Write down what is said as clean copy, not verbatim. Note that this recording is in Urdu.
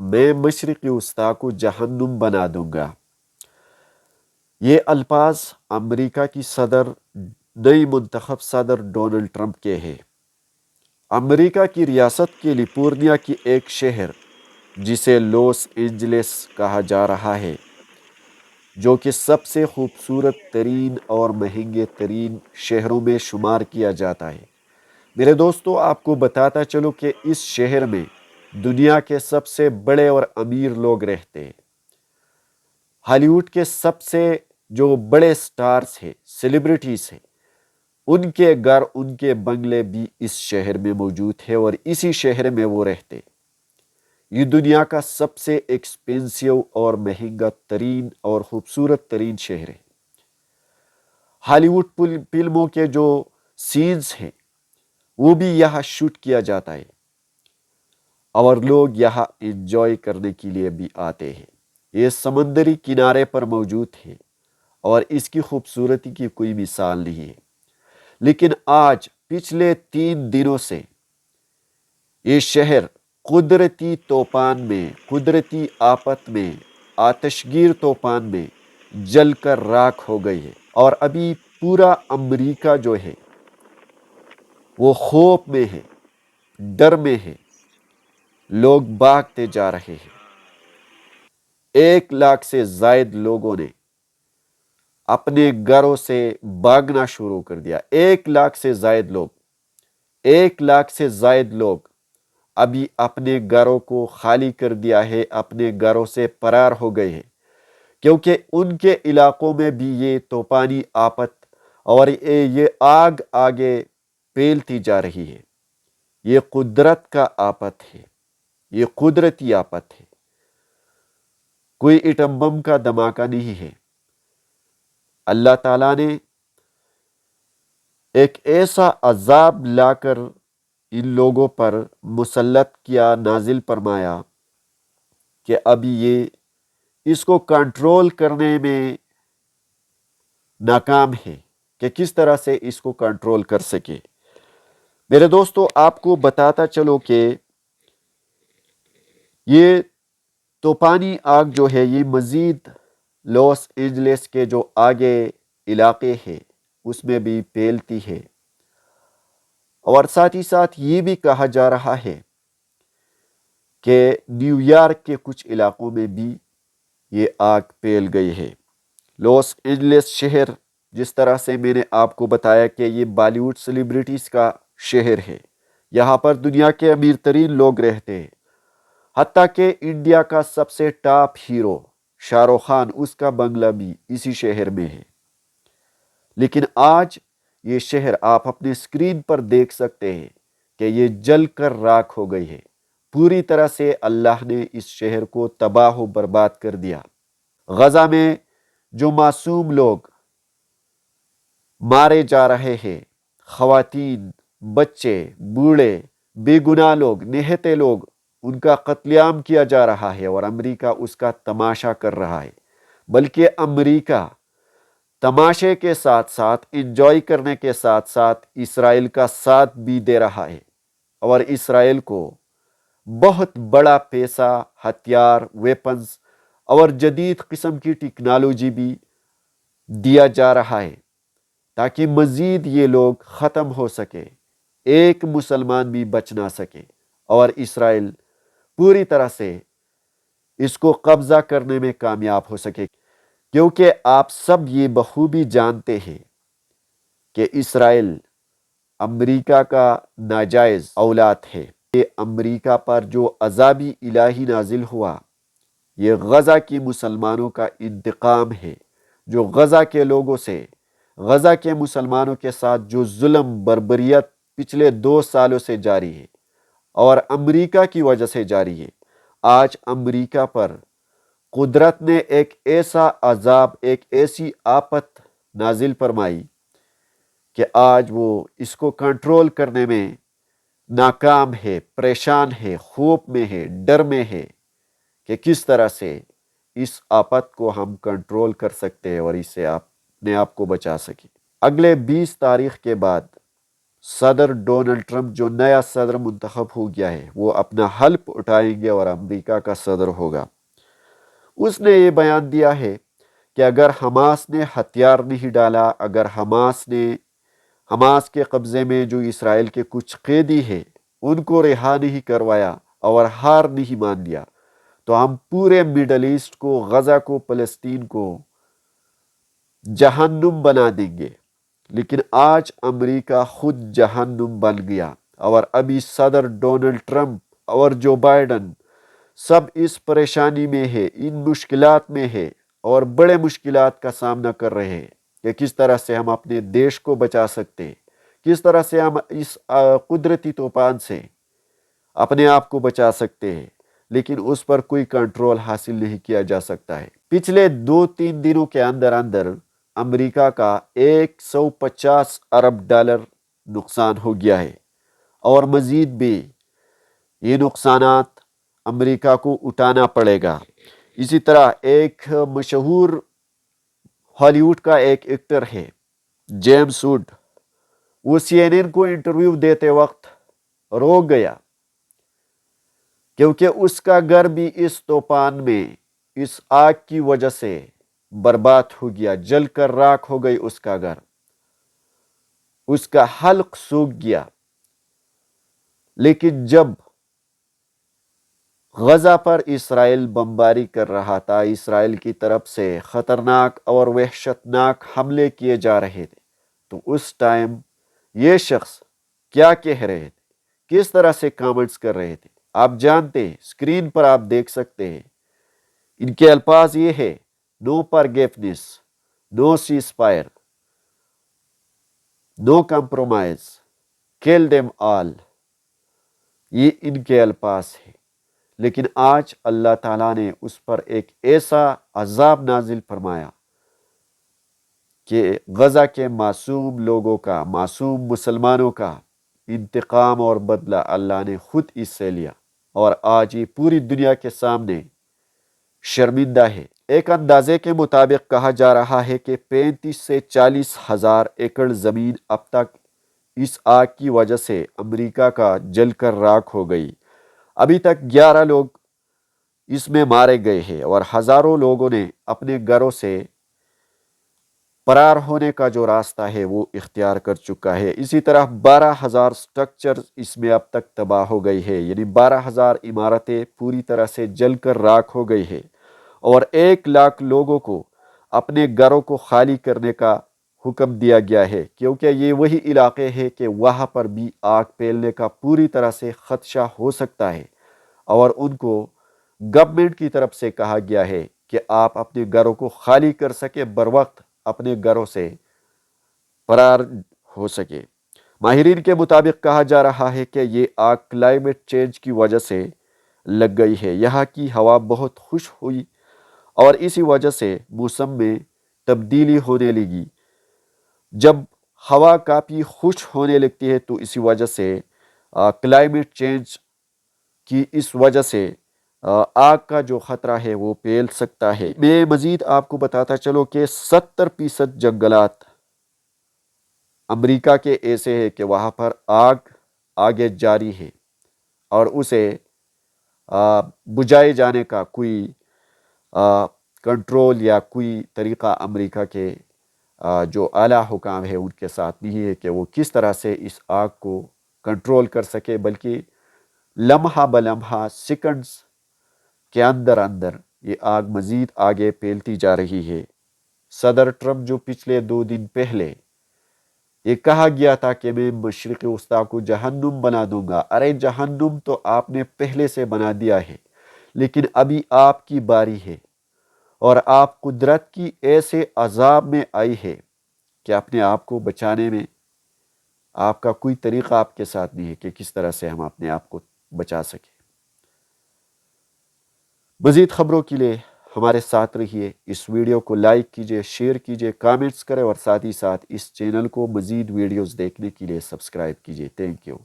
میں مشرقی وسطی کو جہنم بنا دوں گا۔ یہ الفاظ امریکہ کی نئی منتخب صدر ڈونلڈ ٹرمپ کے ہیں۔ امریکہ کی ریاست کیلیفورنیا کی ایک شہر جسے لاس اینجلس کہا جا رہا ہے، جو کہ سب سے خوبصورت ترین اور مہنگے ترین شہروں میں شمار کیا جاتا ہے۔ میرے دوستو، آپ کو بتاتا چلوں کہ اس شہر میں دنیا کے سب سے بڑے اور امیر لوگ رہتے ہیں۔ ہالی ووڈ کے سب سے جو بڑے سٹارز ہیں، سیلیبریٹیز ہیں، ان کے گھر، ان کے بنگلے بھی اس شہر میں موجود ہے اور اسی شہر میں وہ رہتے۔ یہ دنیا کا سب سے ایکسپینسیو اور مہنگا ترین اور خوبصورت ترین شہر ہے۔ ہالی ووڈ فلموں کے جو سینز ہیں وہ بھی یہاں شوٹ کیا جاتا ہے اور لوگ یہاں انجوائے کرنے کے لیے بھی آتے ہیں۔ یہ سمندری کنارے پر موجود ہے اور اس کی خوبصورتی کی کوئی مثال نہیں ہے۔ لیکن آج پچھلے 3 دنوں سے یہ شہر قدرتی طوفان میں، قدرتی آفت میں، آتشگیر طوفان میں جل کر راکھ ہو گئی ہے، اور ابھی پورا امریکہ جو ہے وہ خوف میں ہے، ڈر میں ہے، لوگ بھاگتے جا رہے ہیں۔ 1 لاکھ سے زائد لوگوں نے اپنے گھروں سے بھاگنا شروع کر دیا۔ 1 لاکھ سے زائد لوگ، 1 لاکھ سے زائد لوگ ابھی اپنے گھروں کو خالی کر دیا ہے، اپنے گھروں سے فرار ہو گئے ہیں، کیونکہ ان کے علاقوں میں بھی یہ طوفانی آفت اور یہ آگ آگے پھیلتی جا رہی ہے۔ یہ قدرت کا آفت ہے، یہ قدرتی آفت ہے، کوئی ایٹم بم کا دھماکہ نہیں ہے۔ اللہ تعالیٰ نے ایک ایسا عذاب لا کر ان لوگوں پر مسلط کیا، نازل فرمایا، کہ ابھی یہ اس کو کنٹرول کرنے میں ناکام ہے کہ کس طرح سے اس کو کنٹرول کر سکے۔ میرے دوستو، آپ کو بتاتا چلو کہ یہ طوفانی آگ جو ہے یہ مزید لاس اینجلس کے جو آگے علاقے ہیں اس میں بھی پھیلتی ہے، اور ساتھ ہی ساتھ یہ بھی کہا جا رہا ہے کہ نیو یارک کے کچھ علاقوں میں بھی یہ آگ پھیل گئی ہے۔ لاس اینجلس شہر، جس طرح سے میں نے آپ کو بتایا کہ یہ بالی ووڈ سیلیبریٹیز کا شہر ہے، یہاں پر دنیا کے امیر ترین لوگ رہتے ہیں، حتیٰ کہ انڈیا کا سب سے ٹاپ ہیرو شاہ رخ خان، اس کا بنگلہ بھی اسی شہر میں ہے۔ لیکن آج یہ شہر آپ اپنے اسکرین پر دیکھ سکتے ہیں کہ یہ جل کر راکھ ہو گئی ہے۔ پوری طرح سے اللہ نے اس شہر کو تباہ و برباد کر دیا۔ غزہ میں جو معصوم لوگ مارے جا رہے ہیں، خواتین، بچے، بوڑھے، بے گناہ لوگ، نہتے لوگ، ان کا قتل عام کیا جا رہا ہے اور امریکہ اس کا تماشا کر رہا ہے۔ بلکہ امریکہ تماشے کے ساتھ ساتھ، انجوائے کرنے کے ساتھ ساتھ اسرائیل کا ساتھ بھی دے رہا ہے، اور اسرائیل کو بہت بڑا پیسہ، ہتھیار، ویپنز اور جدید قسم کی ٹیکنالوجی بھی دیا جا رہا ہے تاکہ مزید یہ لوگ ختم ہو سکے، ایک مسلمان بھی بچ نہ سکے، اور اسرائیل پوری طرح سے اس کو قبضہ کرنے میں کامیاب ہو سکے۔ کیونکہ آپ سب یہ بخوبی جانتے ہیں کہ اسرائیل امریکہ کا ناجائز اولاد ہے۔ یہ امریکہ پر جو عذابی الہی نازل ہوا، یہ غزہ کی مسلمانوں کا انتقام ہے، جو غزہ کے لوگوں سے، غزہ کے مسلمانوں کے ساتھ جو ظلم بربریت پچھلے 2 سالوں سے جاری ہے اور امریکہ کی وجہ سے جاری ہے۔ آج امریکہ پر قدرت نے ایک ایسا عذاب، ایک ایسی آفت نازل فرمائی کہ آج وہ اس کو کنٹرول کرنے میں ناکام ہے، پریشان ہے، خوف میں ہے، ڈر میں ہے کہ کس طرح سے اس آفت کو ہم کنٹرول کر سکتے ہیں اور اس سے اپنے آپ کو بچا سکیں۔ اگلے 20 تاریخ کے بعد صدر ڈونلڈ ٹرمپ جو نیا صدر منتخب ہو گیا ہے وہ اپنا حلف اٹھائیں گے اور امریکہ کا صدر ہوگا۔ اس نے یہ بیان دیا ہے کہ اگر حماس نے ہتھیار نہیں ڈالا، اگر حماس کے قبضے میں جو اسرائیل کے کچھ قیدی ہیں ان کو رہا نہیں کروایا اور ہار نہیں مان لیا، تو ہم پورے مڈل ایسٹ کو، غزہ کو، فلسطین کو جہنم بنا دیں گے۔ لیکن آج امریکہ خود جہنم بن گیا، اور ابھی صدر ڈونلڈ ٹرمپ اور جو بائیڈن سب اس پریشانی میں ہے، ان مشکلات میں ہے، اور بڑے مشکلات کا سامنا کر رہے ہیں کہ کس طرح سے ہم اپنے دیش کو بچا سکتے ہیں، کس طرح سے ہم اس قدرتی طوفان سے اپنے آپ کو بچا سکتے ہیں، لیکن اس پر کوئی کنٹرول حاصل نہیں کیا جا سکتا ہے۔ پچھلے 2-3 دنوں کے اندر امریکہ کا 150 ارب ڈالر نقصان ہو گیا ہے، اور مزید بھی یہ نقصانات امریکہ کو اٹھانا پڑے گا۔ اسی طرح ایک مشہور ہالی ووڈ کا ایک ایکٹر ہے جیمس ووڈ، وہ CNN کو انٹرویو دیتے وقت رو گیا کیونکہ اس کا گھر بھی اس طوفان میں، اس آگ کی وجہ سے برباد ہو گیا، جل کر راکھ ہو گئی اس کا گھر، اس کا حلق سوکھ گیا۔ لیکن جب غزہ پر اسرائیل بمباری کر رہا تھا، اسرائیل کی طرف سے خطرناک اور وحشتناک حملے کیے جا رہے تھے، تو اس ٹائم یہ شخص کیا کہہ رہے تھے، کس طرح سے کامنٹس کر رہے تھے، آپ جانتے ہیں، اسکرین پر آپ دیکھ سکتے ہیں۔ ان کے الفاظ یہ ہے: نو فارگیونیس، نو سیز فائر، نو کمپرومائز، کل دیم آل، یہ ان کے الفاظ ہیں۔ لیکن آج اللہ تعالیٰ نے اس پر ایک ایسا عذاب نازل فرمایا کہ غزہ کے معصوم لوگوں کا، معصوم مسلمانوں کا انتقام اور بدلہ اللہ نے خود اس سے لیا، اور آج یہ پوری دنیا کے سامنے شرمندہ ہے۔ ایک اندازے کے مطابق کہا جا رہا ہے کہ 35 سے 40 ہزار ایکڑ زمین اب تک اس آگ کی وجہ سے امریکہ کا جل کر راکھ ہو گئی۔ ابھی تک 11 لوگ اس میں مارے گئے ہیں، اور ہزاروں لوگوں نے اپنے گھروں سے فرار ہونے کا جو راستہ ہے وہ اختیار کر چکا ہے۔ اسی طرح 12,000 سٹرکچر اس میں اب تک تباہ ہو گئی ہے، یعنی 12,000 عمارتیں پوری طرح سے جل کر راکھ ہو گئی ہے، اور 1 لاکھ لوگوں کو اپنے گھروں کو خالی کرنے کا حکم دیا گیا ہے، کیونکہ یہ وہی علاقے ہیں کہ وہاں پر بھی آگ پھیلنے کا پوری طرح سے خدشہ ہو سکتا ہے، اور ان کو گورنمنٹ کی طرف سے کہا گیا ہے کہ آپ اپنے گھروں کو خالی کر سکے، بروقت اپنے گھروں سے فرار ہو سکے۔ ماہرین کے مطابق کہا جا رہا ہے کہ یہ آگ کلائمیٹ چینج کی وجہ سے لگ گئی ہے۔ یہاں کی ہوا بہت خشک ہوئی، اور اسی وجہ سے موسم میں تبدیلی ہونے لگی۔ جب ہوا کافی خشک ہونے لگتی ہے تو اسی وجہ سے کلائمیٹ چینج کی اس وجہ سے آگ کا جو خطرہ ہے وہ پھیل سکتا ہے۔ میں مزید آپ کو بتاتا چلوں کہ 70% جنگلات امریکہ کے ایسے ہیں کہ وہاں پر آگ آگے جاری ہے، اور اسے بجھائے جانے کا کوئی کنٹرول یا کوئی طریقہ امریکہ کے جو اعلیٰ حکام ہے ان کے ساتھ نہیں ہے کہ وہ کس طرح سے اس آگ کو کنٹرول کر سکے، بلکہ لمحہ بلمحہ سیکنڈز کے اندر یہ آگ مزید آگے پھیلتی جا رہی ہے۔ صدر ٹرمپ جو پچھلے 2 دن پہلے یہ کہا گیا تھا کہ میں مشرق وسطیٰ کو جہنم بنا دوں گا، ارے جہنم تو آپ نے پہلے سے بنا دیا ہے، لیکن ابھی آپ کی باری ہے، اور آپ قدرت کی ایسے عذاب میں آئی ہے کہ اپنے آپ کو بچانے میں آپ کا کوئی طریقہ آپ کے ساتھ نہیں ہے کہ کس طرح سے ہم اپنے آپ کو بچا سکیں۔ مزید خبروں کے لیے ہمارے ساتھ رہیے، اس ویڈیو کو لائک کیجیے، شیئر کیجیے، کامنٹس کریں، اور ساتھ ہی ساتھ اس چینل کو مزید ویڈیوز دیکھنے کے لیے سبسکرائب کیجیے۔ Thank you.